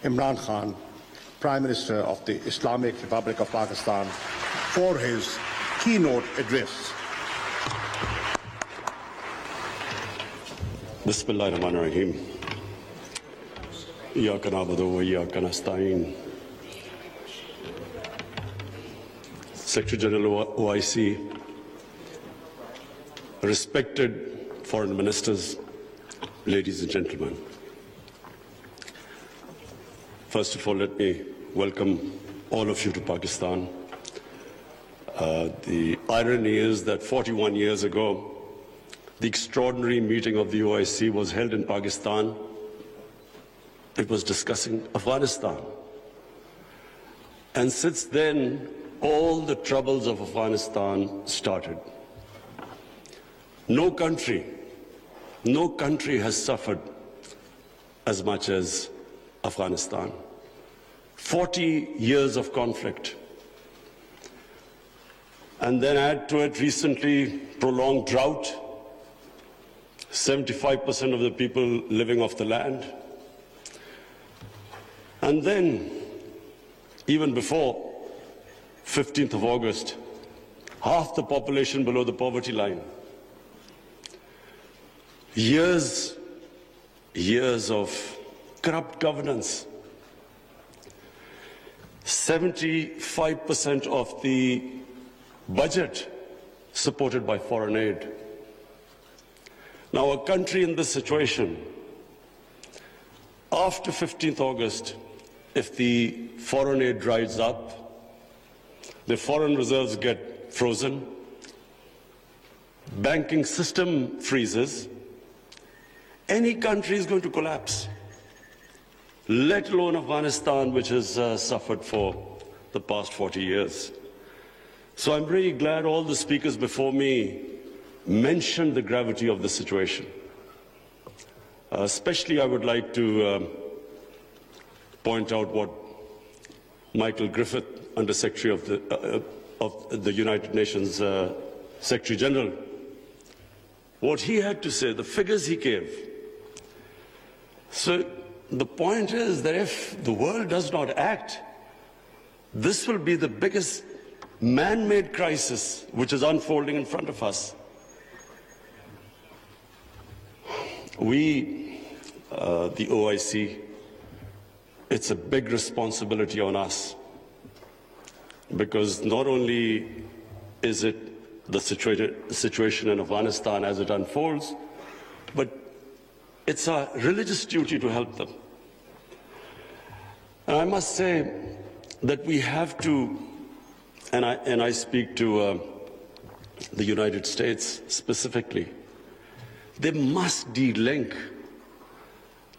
Imran Khan, Prime Minister of the Islamic Republic of Pakistan, for his keynote address. Bismillahirrahmanirrahim. Iyyaka na'budu wa iyyaka nasta'in. Secretary General of OIC, respected foreign ministers, ladies and gentlemen. First of all, let me welcome all of you to Pakistan. The irony is that 41 years ago, the extraordinary meeting of the OIC was held in Pakistan. It was discussing Afghanistan. And since then, all the troubles of Afghanistan started. No country has suffered as much as Afghanistan. 40 years of conflict. And then add to it recently prolonged drought, 75% of the people living off the land. And then, even before 15th of August, half the population below the poverty line. Years of corrupt governance. 75% of the budget supported by foreign aid. Now, a country in this situation, after 15th August, if the foreign aid dries up, the foreign reserves get frozen, banking system freezes, any country is going to collapse, let alone Afghanistan, which has suffered for the past 40 years. So I'm really glad all the speakers before me mentioned the gravity of the situation. Especially I would like to point out what Michael Griffith, Under Secretary of the United Nations Secretary General, what he had to say, the figures he gave. So the point is that if the world does not act, this will be the biggest man-made crisis which is unfolding in front of us. We, the OIC, it's a big responsibility on us, because not only is it the situation in Afghanistan as it unfolds, but it's our religious duty to help them. And I must say that we have to, and I speak to the United States specifically, they must de-link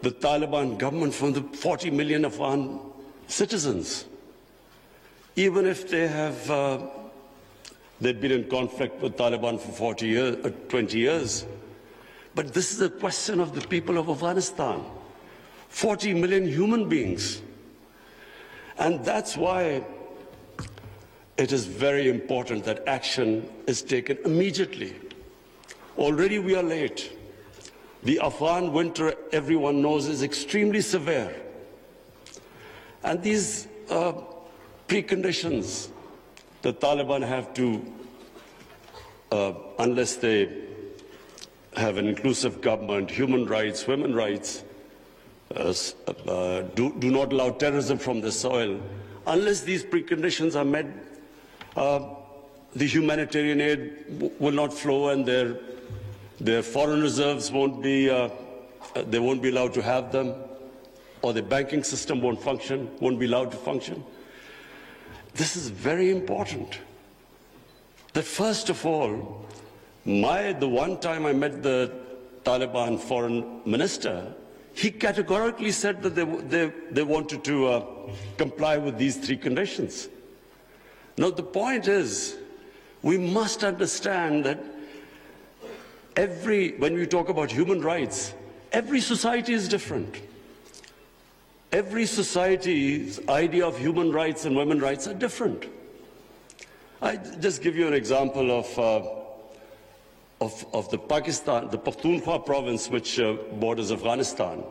the Taliban government from the 40 million Afghan citizens. Even if they have they've been in conflict with Taliban for 20 years. But this is a question of the people of Afghanistan. 40 million human beings. And that's why it is very important that action is taken immediately. Already we are late. The Afghan winter, everyone knows, is extremely severe. And these preconditions the Taliban have to, unless they have an inclusive government, human rights, women's rights, do not allow terrorism from the soil. Unless these preconditions are met, the humanitarian aid will not flow, and their foreign reserves won't be, they won't be allowed to have them, or the banking system won't be allowed to function. This is very important. That first of all, the one time I met the Taliban foreign minister, he categorically said that they wanted to comply with these three conditions. Now the point is, we must understand that when we talk about human rights, every society is different. Every society's idea of human rights and women's rights are different. I just give you an example of the Pakistan, the Pakhtunkhwa province, which borders Afghanistan.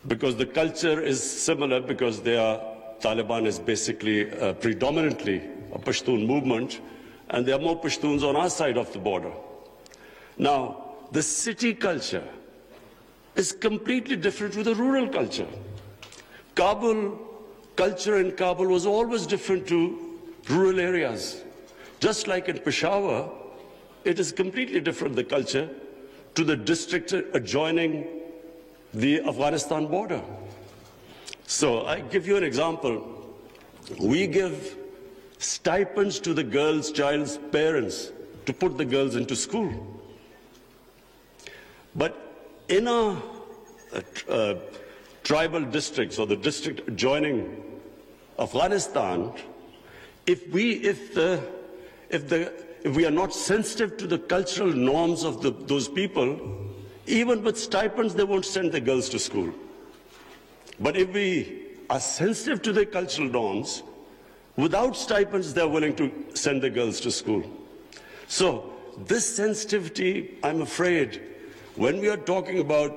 because the culture is similar, because Taliban is basically predominantly a Pashtun movement, and there are more Pashtuns on our side of the border. Now, the city culture is completely different from the rural culture. Culture in Kabul was always different to rural areas. Just like in Peshawar, it is completely different, the culture, to the district adjoining the Afghanistan border. So I give you an example. We give stipends to the child's parents to put the girls into school. But in our tribal districts or the district adjoining Afghanistan, if we are not sensitive to the cultural norms of those people, even with stipends, they won't send their girls to school. But if we are sensitive to their cultural norms, without stipends, they're willing to send their girls to school. So this sensitivity, I'm afraid, when we are talking about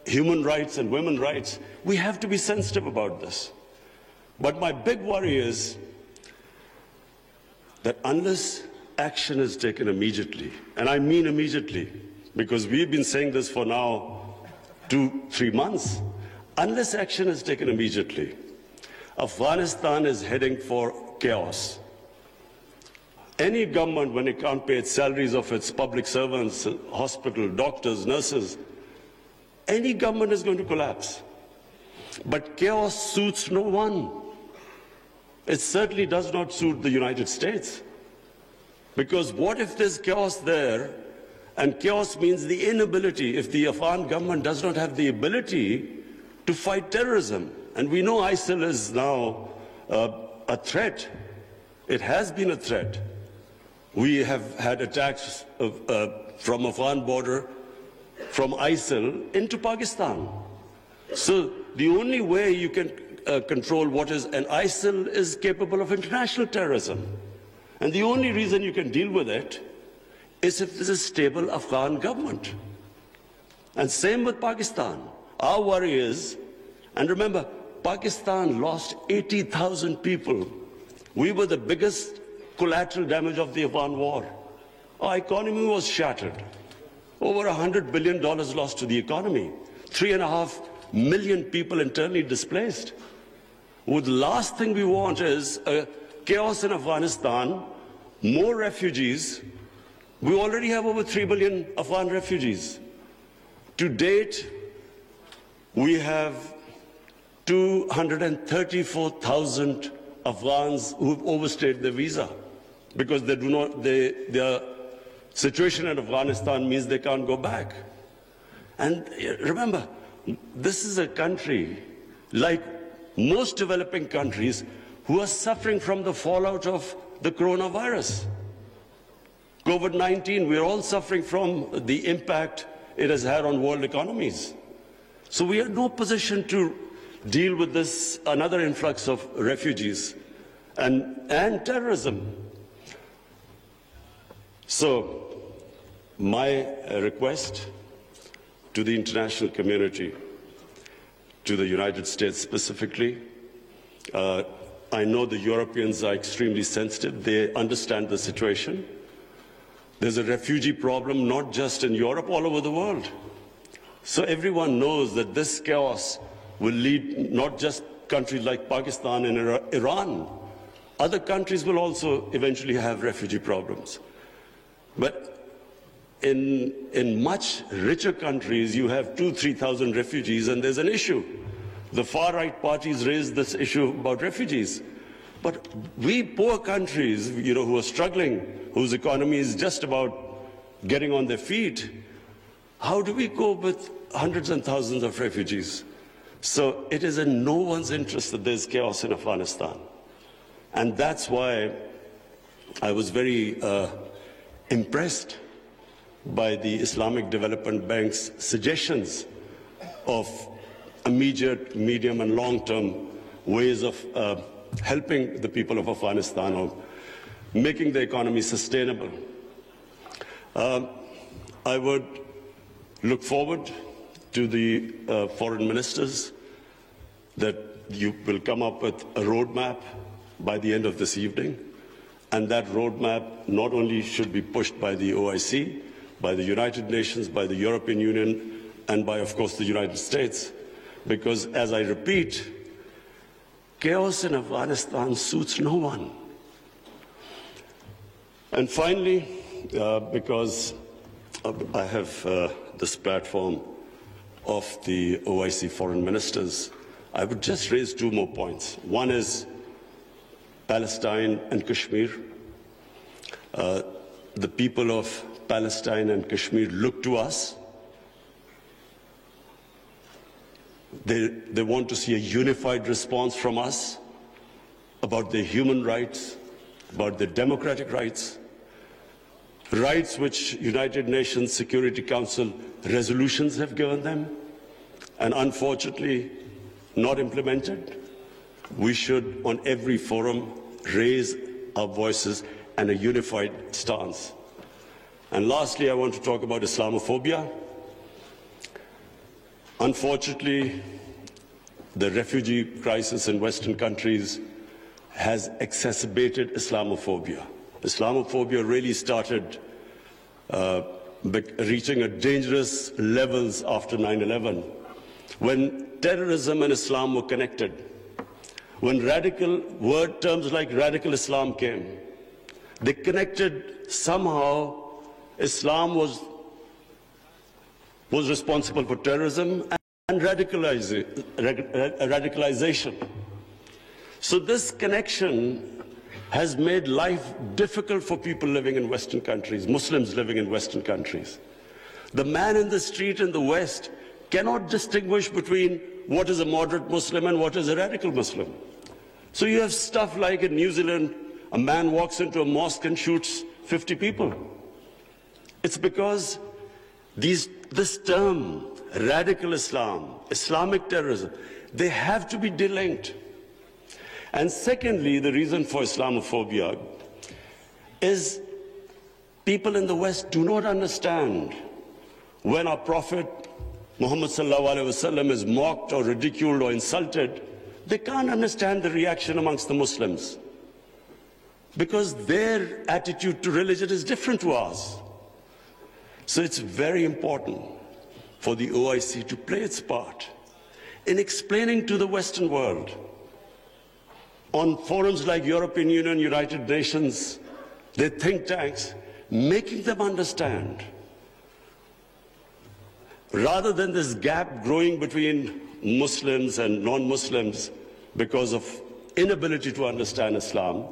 human rights and women's rights, we have to be sensitive about this. But my big worry is that unless action is taken immediately, and I mean immediately, because we've been saying this for now 2-3 months, unless action is taken immediately, Afghanistan is heading for chaos. Any government, when it can't pay its salaries of its public servants, hospital, doctors, nurses, any government is going to collapse. But chaos suits no one. It certainly does not suit the United States. Because what if there's chaos there, and chaos means the inability, if the Afghan government does not have the ability to fight terrorism. And we know ISIL is now a threat. It has been a threat. We have had attacks from Afghan border, from ISIL into Pakistan. So the only way you can control what is, and ISIL is capable of international terrorism. And the only reason you can deal with it is if there's a stable Afghan government. And same with Pakistan. Our worry is, and remember, Pakistan lost 80,000 people. We were the biggest collateral damage of the Afghan war. Our economy was shattered. Over $100 billion lost to the economy. 3.5 million people internally displaced. Well, the last thing we want is chaos in Afghanistan, more refugees. We already have over 3 billion Afghan refugees. To date, we have 234,000 Afghans who've overstayed their visa because their situation in Afghanistan means they can't go back. And remember, this is a country, like most developing countries, who are suffering from the fallout of the coronavirus. COVID-19, we're all suffering from the impact it has had on world economies. So we are in no position to deal with this, another influx of refugees and terrorism. So my request to the international community, to the United States specifically, I know the Europeans are extremely sensitive. They understand the situation. There's a refugee problem not just in Europe, all over the world. So everyone knows that this chaos will lead not just countries like Pakistan and Iran. Other countries will also eventually have refugee problems. But in much richer countries, you have 2,000-3,000 refugees, and there's an issue. The far-right parties raise this issue about refugees. But we poor countries, who are struggling, whose economy is just about getting on their feet, how do we cope with hundreds and thousands of refugees? So it is in no one's interest that there's chaos in Afghanistan. And that's why I was very impressed by the Islamic Development Bank's suggestions of immediate, medium and long-term ways of helping the people of Afghanistan, or making the economy sustainable. I would look forward to the foreign ministers that you will come up with a roadmap by the end of this evening, and that roadmap not only should be pushed by the OIC, by the United Nations, by the European Union, and by, of course, the United States, because, as I repeat, chaos in Afghanistan suits no one. And finally, because I have this platform of the OIC foreign ministers, I would just raise two more points. One is Palestine and Kashmir. The people of Palestine and Kashmir look to us. They want to see a unified response from us about their human rights, about their democratic rights, rights which United Nations Security Council resolutions have given them, and unfortunately not implemented. We should, on every forum, raise our voices and a unified stance. And lastly, I want to talk about Islamophobia. Unfortunately, the refugee crisis in Western countries has exacerbated Islamophobia. Islamophobia really started reaching a dangerous levels after 9/11, when terrorism and Islam were connected, when terms like radical Islam came. They connected somehow. Islam was responsible for terrorism and radicalization. So this connection has made life difficult for people living in Western countries, Muslims living in Western countries. The man in the street in the West cannot distinguish between what is a moderate Muslim and what is a radical Muslim. So you have stuff like in New Zealand, a man walks into a mosque and shoots 50 people. It's because this term, radical Islam, Islamic terrorism, they have to be delinked. And secondly, the reason for Islamophobia is people in the West do not understand when our Prophet Muhammad sallallahu alaihi wasallam is mocked or ridiculed or insulted. They can't understand the reaction amongst the Muslims because their attitude to religion is different to ours. So it's very important for the OIC to play its part in explaining to the Western world on forums like European Union, United Nations, their think tanks, making them understand, rather than this gap growing between Muslims and non-Muslims because of inability to understand Islam.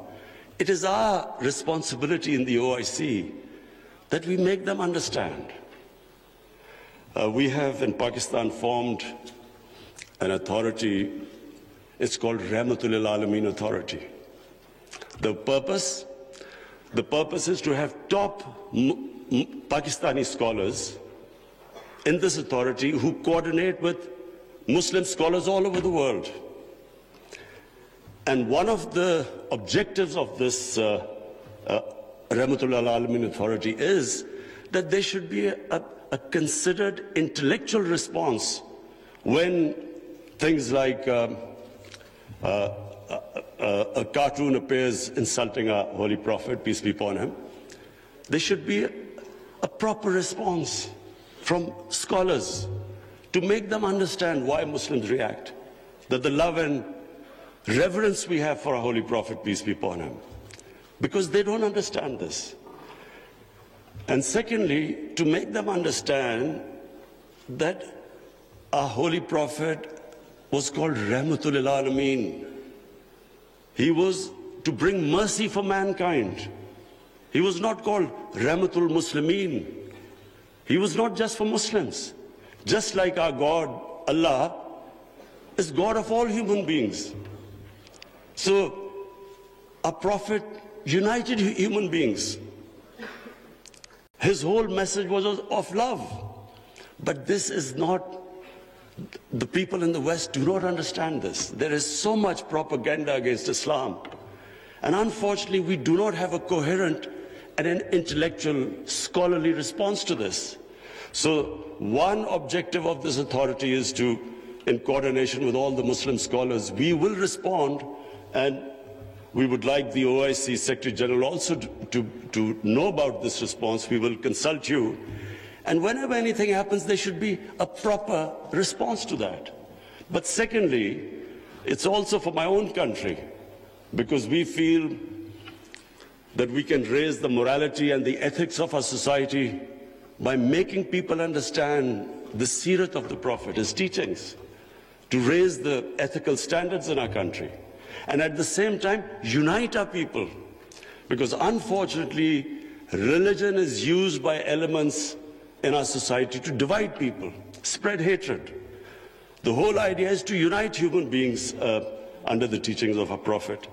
It is our responsibility in the OIC that we make them understand. We have in Pakistan formed an authority. It's called Rahmatul Alameen Authority. The purpose is to have top Pakistani scholars in this authority who coordinate with Muslim scholars all over the world. And one of the objectives of this Rahmatul Alameen Authority is that there should be a considered intellectual response when things like a cartoon appears insulting our Holy Prophet, peace be upon him. There should be a proper response from scholars to make them understand why Muslims react, that the love and reverence we have for our Holy Prophet, peace be upon him, because they don't understand this. And secondly, to make them understand that our Holy Prophet was called Rahmatul Alameen. He was to bring mercy for mankind. He was not called Rahmatul Muslimeen. He was not just for Muslims. Just like our God, Allah, is God of all human beings. So our Prophet united human beings. His whole message was of love. But this is not, the people in the West do not understand this. There is so much propaganda against Islam. And unfortunately, we do not have a coherent and an intellectual, scholarly response to this. So one objective of this authority is to in coordination with all the Muslim scholars, we will respond, and we would like the OIC Secretary General also to know about this response. We will consult you. And whenever anything happens, there should be a proper response to that. But secondly, it's also for my own country, because we feel that we can raise the morality and the ethics of our society by making people understand the seerat of the Prophet, his teachings, to raise the ethical standards in our country, and at the same time unite our people. Because unfortunately, religion is used by elements in our society to divide people, spread hatred. The whole idea is to unite human beings under the teachings of our Prophet.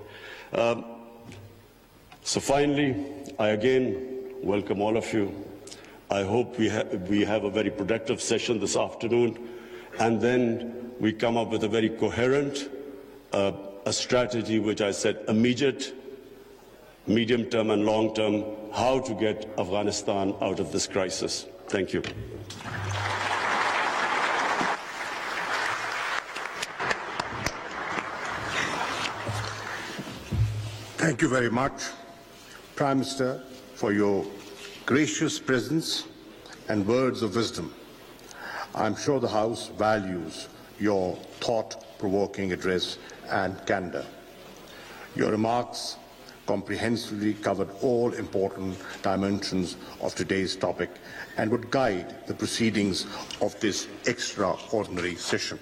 So finally, I again welcome all of you. I hope we have a very productive session this afternoon, and then we come up with a very coherent a strategy, which I said immediate, medium-term and long-term, how to get Afghanistan out of this crisis. Thank you. Thank you very much, Prime Minister, for your gracious presence and words of wisdom. I'm sure the House values your thought-provoking address and candor. Your remarks comprehensively covered all important dimensions of today's topic and would guide the proceedings of this extraordinary session.